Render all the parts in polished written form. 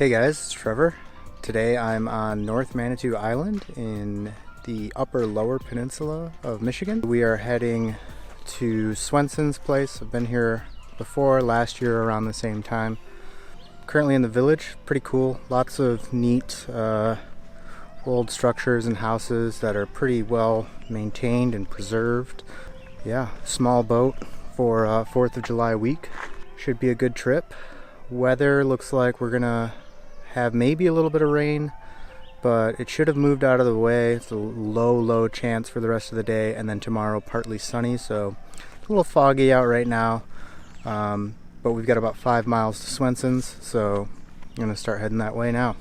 Hey guys, it's Trevor. Today I'm on North Manitou Island in the upper lower peninsula of Michigan. We are heading to Swenson's place. I've been here before, last year around the same time. Currently in the village, pretty cool. Lots of neat old structures and houses that are pretty well maintained and preserved. Yeah, small boat for 4th of July week. Should be a good trip. Weather looks like we're gonna have maybe a little bit of rain, but it should have moved out of the way. It's a low chance for the rest of the day, and then tomorrow partly sunny, so it's a little foggy out right now. But we've got about 5 miles to Swenson's, so I'm gonna start heading that way now.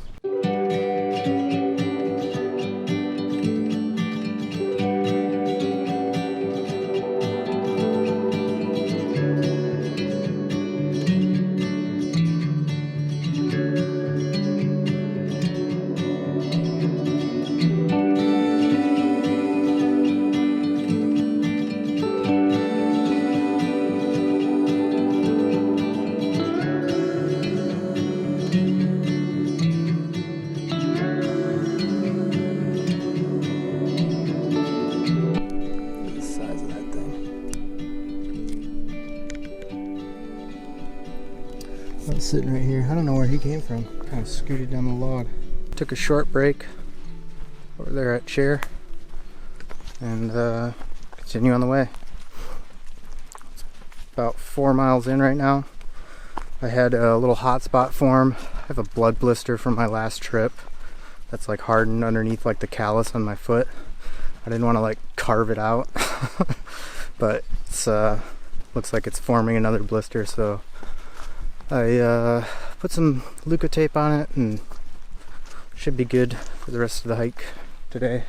I was sitting right here. I don't know where he came from. Kind of scooted down the log. Took a short break over there at Chair and continue on the way. It's about 4 miles in right now. I had a little hot spot form. I have a blood blister from my last trip that's like hardened underneath like the callus on my foot. I didn't want to like carve it out, but it's looks like it's forming another blister, so I put some Leukotape on it and should be good for the rest of the hike today.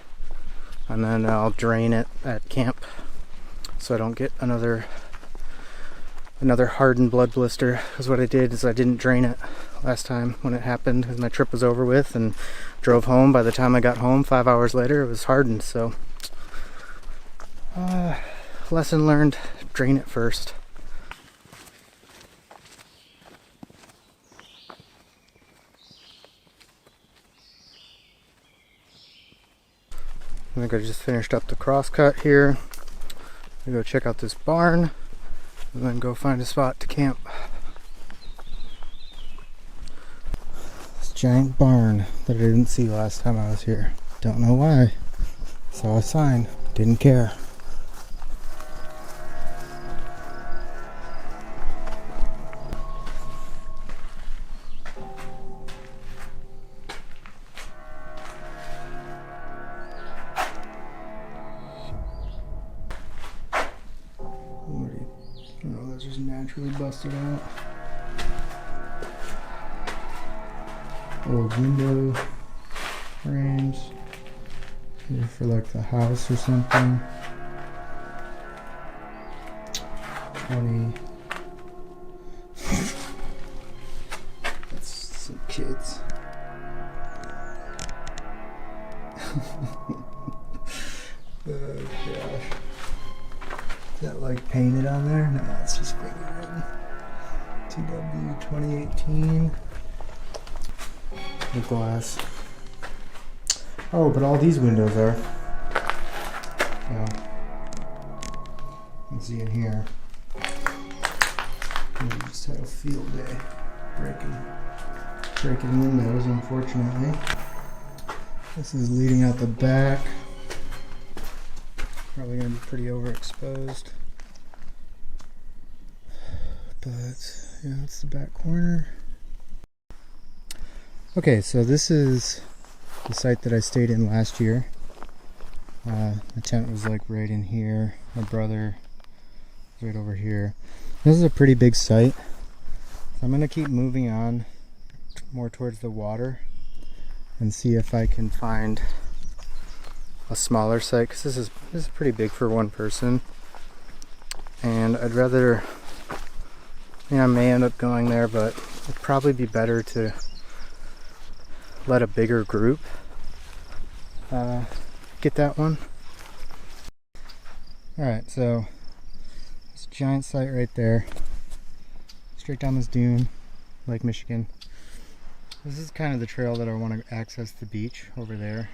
And then I'll drain it at camp so I don't get another hardened blood blister. Because what I did is I didn't drain it last time when it happened, because my trip was over with, and drove home. By the time I got home 5 hours later, it was hardened. So lesson learned, drain it first. I think I just finished up the crosscut here. I'm gonna go check out this barn and then go find a spot to camp. This giant barn that I didn't see last time I was here. Don't know why. Saw a sign, didn't care. Those just naturally busted out. Old window frames. Here for like the house or something. 20. That's some kids. Oh gosh. Is that like painted on there? No, it's just fingerwritten. TW 2018. The glass. Oh, but all these windows are. Yeah. You can see in here. We just had a field day breaking windows, unfortunately. This is leading out the back. Probably going to be pretty overexposed. But yeah, that's the back corner. Okay, so this is the site that I stayed in last year. The tent was like right in here. My brother was right over here. This is a pretty big site. So I'm going to keep moving on more towards the water and see if I can find a smaller site, because this is pretty big for one person, and I'd rather, I may end up going there, but it'd probably be better to let a bigger group get that one. Alright, so this giant site right there, straight down this dune, Lake Michigan. This is kind of the trail that I want to access the beach over there.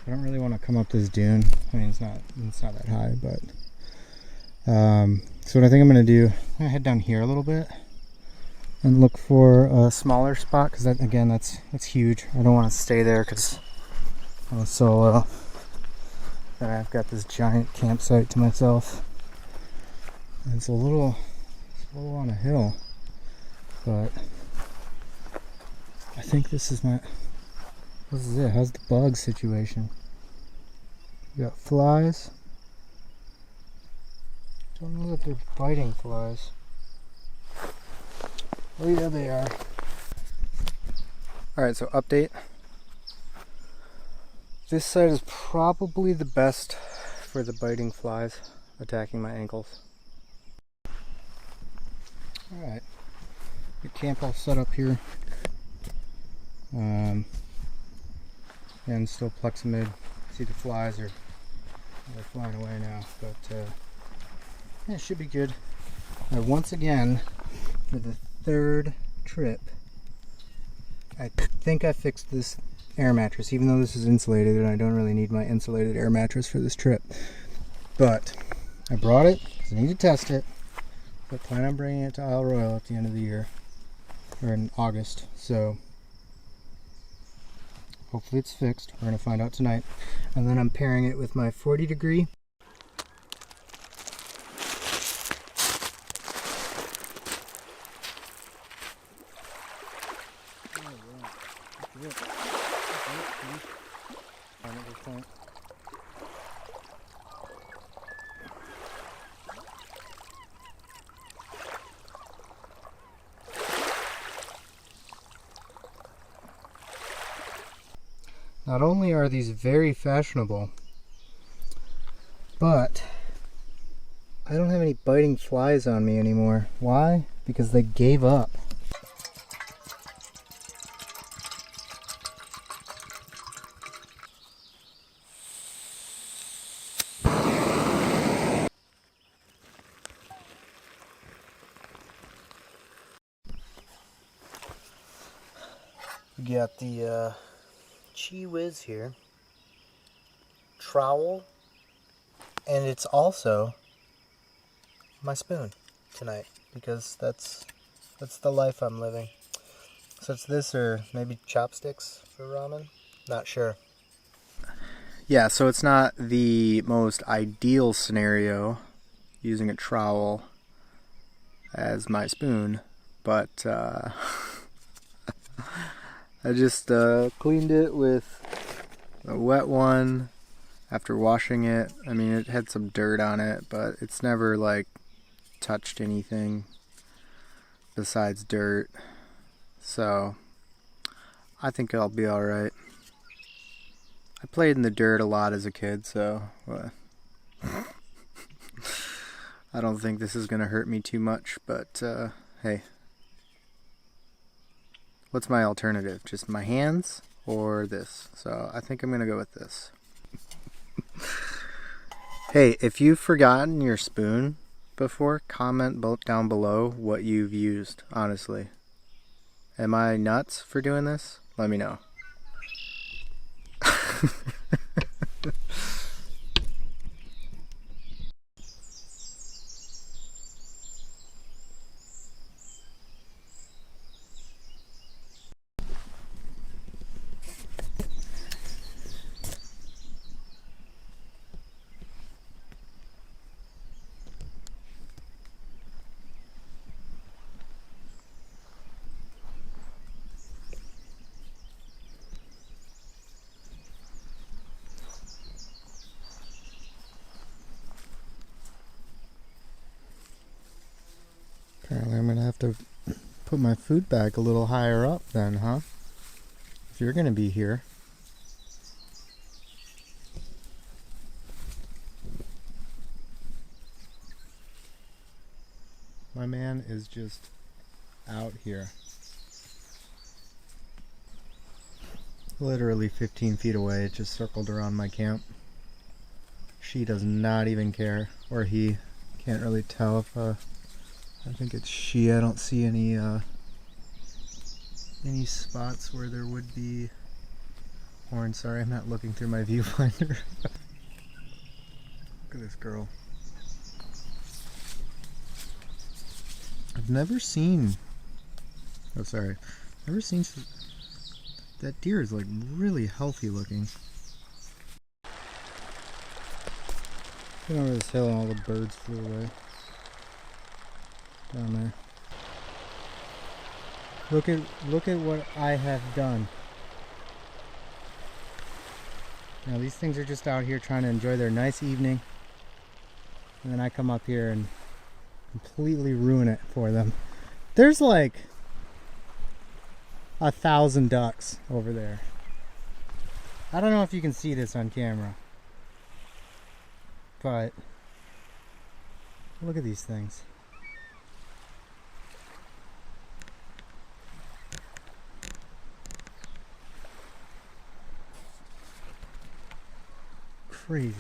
I don't really want to come up this dune. I mean, it's not that high, but so what I think I'm gonna do, I'm gonna head down here a little bit and look for a smaller spot, because that, again, that's huge. I don't want to stay there because I'm solo. And I've got this giant campsite to myself. And it's a little on a hill, but I think this is it. How's the bug situation? We got flies. Don't know that they're biting flies. Oh yeah, they are. Alright, so update. This side is probably the best for the biting flies attacking my ankles. Alright, the camp all set up here. And still Plexamid. See, the flies they're flying away now, but yeah, it should be good. Now, once again, for the third trip, I think I fixed this air mattress, even though this is insulated and I don't really need my insulated air mattress for this trip. But I brought it because I need to test it, but plan on bringing it to Isle Royale at the end of the year, or in August, so hopefully it's fixed. We're going to find out tonight. And then I'm pairing it with my 40-degree. Not only are these very fashionable, but I don't have any biting flies on me anymore. Why? Because they gave up. We got the Chi Whiz here, trowel, and it's also my spoon tonight, because that's the life I'm living. So it's this, or maybe chopsticks for ramen, not sure. Yeah, so it's not the most ideal scenario using a trowel as my spoon, but I just cleaned it with a wet one after washing it. I mean, it had some dirt on it, but it's never like touched anything besides dirt. So I think I'll be alright. I played in the dirt a lot as a kid, so I don't think this is going to hurt me too much, but hey. What's my alternative? Just my hands or this? So I think I'm going to go with this. Hey, if you've forgotten your spoon before, comment down below what you've used, honestly. Am I nuts for doing this? Let me know. Apparently I'm going to have to put my food bag a little higher up then, huh? If you're going to be here. My man is just out here. Literally 15 feet away, it just circled around my camp. She does not even care, or he. Can't really tell if I think it's she. I don't see any any spots where there would be horns. Sorry, I'm not looking through my viewfinder. Look at this girl. I've never seen, oh sorry, never seen, that deer is like really healthy looking. Went over this hill and all the birds flew away. Down there. Look at what I have done. Now these things are just out here trying to enjoy their nice evening, and then I come up here and completely ruin it for them. There's like 1,000 ducks over there. I don't know if you can see this on camera, but look at these things. Crazy.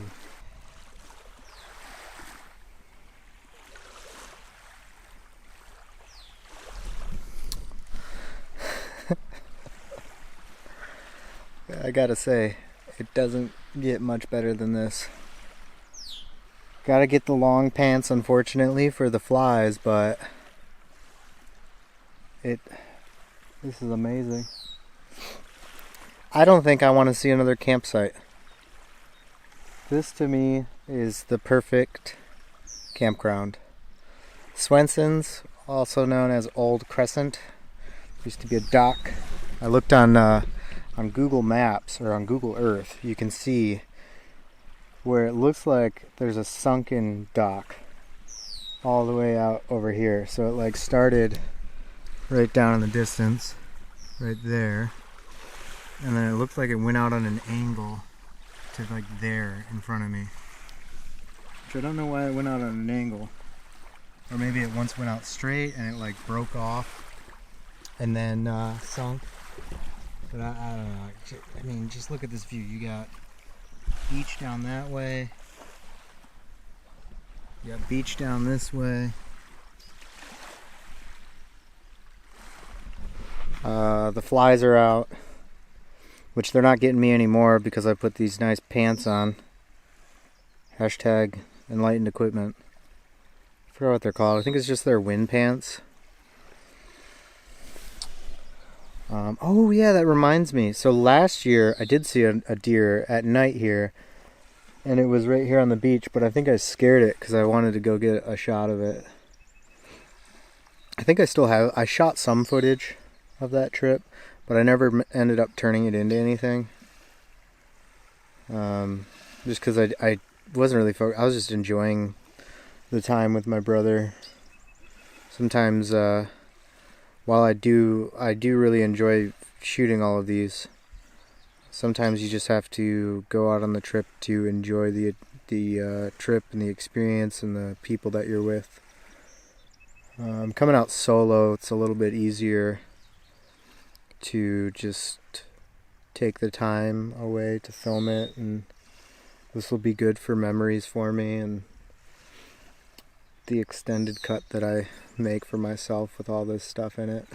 I gotta say, it doesn't get much better than this. Gotta get the long pants, unfortunately, for the flies, but this is amazing. I don't think I want to see another campsite. This to me is the perfect campground. Swenson's, also known as Old Crescent, used to be a dock. I looked on Google Maps, or on Google Earth. You can see where it looks like there's a sunken dock all the way out over here. So it like started right down in the distance, right there, and then it looked like it went out on an angle to like there in front of me. Which I don't know why it went out on an angle. Or maybe it once went out straight and it like broke off and then sunk. But I don't know. I mean, just look at this view. You got beach down that way. You got beach down this way. The flies are out, which they're not getting me anymore because I put these nice pants on. Hashtag enlightened equipment. I forgot what they're called. I think it's just their wind pants. Oh yeah, that reminds me. So last year I did see a deer at night here, and it was right here on the beach, but I think I scared it because I wanted to go get a shot of it. I think I still have, I shot some footage of that trip, but I never ended up turning it into anything. Just because I wasn't really focused. I was just enjoying the time with my brother. Sometimes, while I do really enjoy shooting all of these, sometimes you just have to go out on the trip to enjoy the trip and the experience and the people that you're with. Coming out solo, it's a little bit easier to just take the time away to film it, and this will be good for memories for me and the extended cut that I make for myself with all this stuff in it.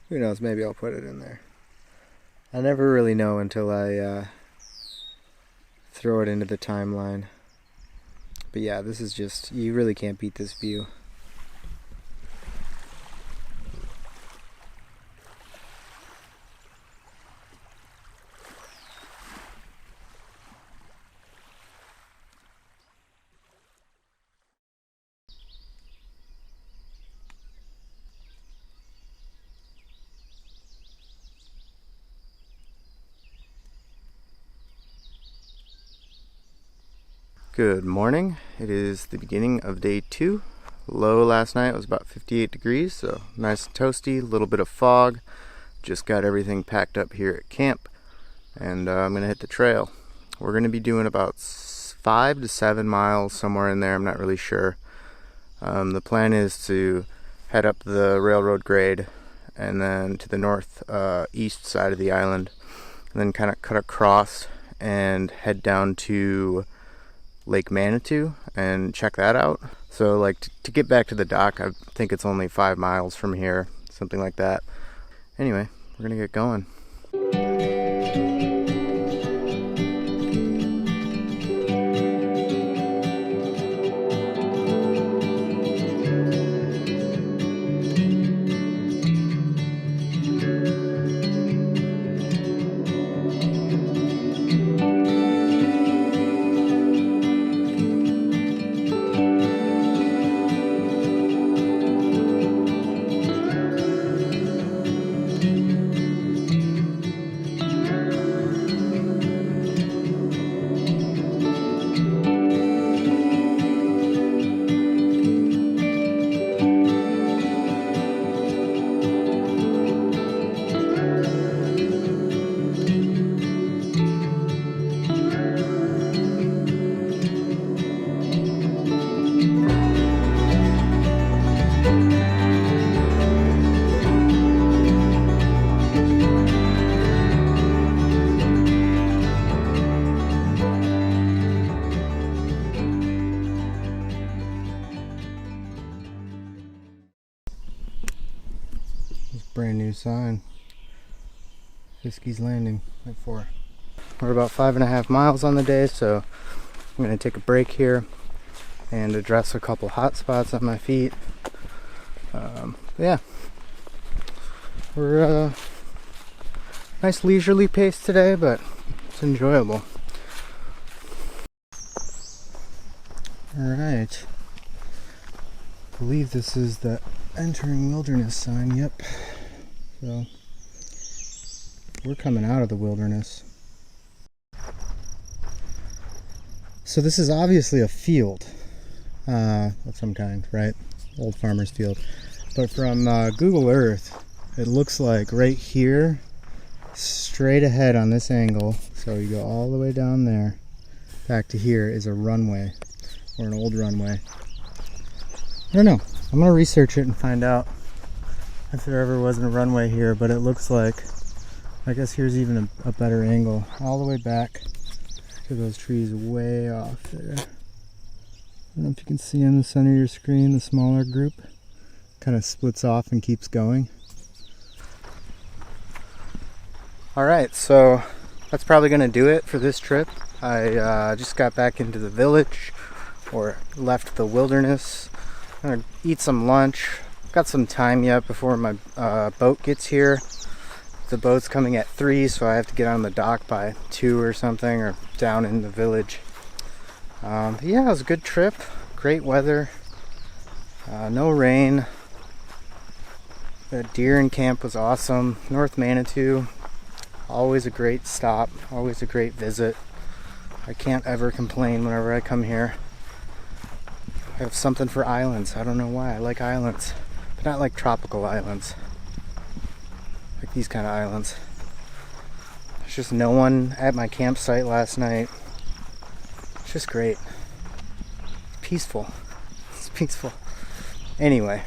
Who knows, maybe I'll put it in there. I never really know until I throw it into the timeline. But yeah, this is just, you really can't beat this view. Good morning. It is the beginning of day 2. Low last night was about 58 degrees, so nice and toasty, a little bit of fog. Just got everything packed up here at camp, and I'm gonna hit the trail. We're gonna be doing about 5 to 7 miles, somewhere in there, I'm not really sure. The plan is to head up the railroad grade and then to the north east side of the island, and then kind of cut across and head down to Lake Manitou and check that out. So like to get back to the dock, I think it's only 5 miles from here, something like that. Anyway, we're gonna get going. Brand new sign. Fiskey's Landing at 4. We're about 5.5 miles on the day, so I'm going to take a break here and address a couple hot spots on my feet. Yeah, we're nice leisurely pace today, but it's enjoyable. Alright, I believe this is the entering wilderness sign. Yep. So we're coming out of the wilderness. So this is obviously a field of some kind, right? Old farmer's field. But from Google Earth, it looks like right here, straight ahead on this angle, so you go all the way down there, back to here is a runway, or an old runway. I don't know. I'm going to research it and find out if there ever wasn't a runway here, but it looks like, I guess here's even a better angle, all the way back to those trees way off there. I don't know if you can see in the center of your screen, the smaller group kind of splits off and keeps going. Alright, so that's probably going to do it for this trip. I just got back into the village, or left the wilderness. I'm gonna eat some lunch. Got some time yet before my boat gets here. The boat's coming at 3, so I have to get on the dock by 2 or something, or down in the village. Yeah, it was a good trip. Great weather. No rain. The deer in camp was awesome. North Manitou, always a great stop, always a great visit. I can't ever complain whenever I come here. I have something for islands. I don't know why. I like islands, but not like tropical islands. Like these kind of islands. There's just no one at my campsite last night. It's just great. It's peaceful. It's peaceful. Anyway.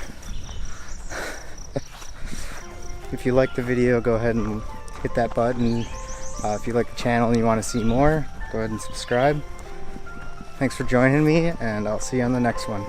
If you like the video, go ahead and hit that button. If you like the channel and you want to see more, go ahead and subscribe. Thanks for joining me, and I'll see you on the next one.